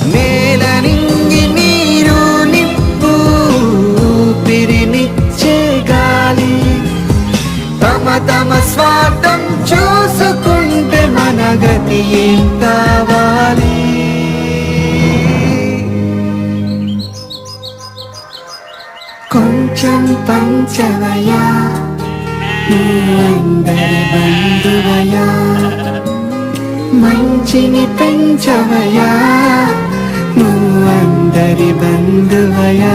నేల నింగి నీరు నిప్పు పిరినిచ్చే గాలి తమ తమ స్వార్థం చూసుకుంటే మన గతి ఏం కావాలి. కొంచెం పంచవయా నువ్వందరి బంధువయా, మంచిని పెంచవయా నువ్వందరి బంధువయా.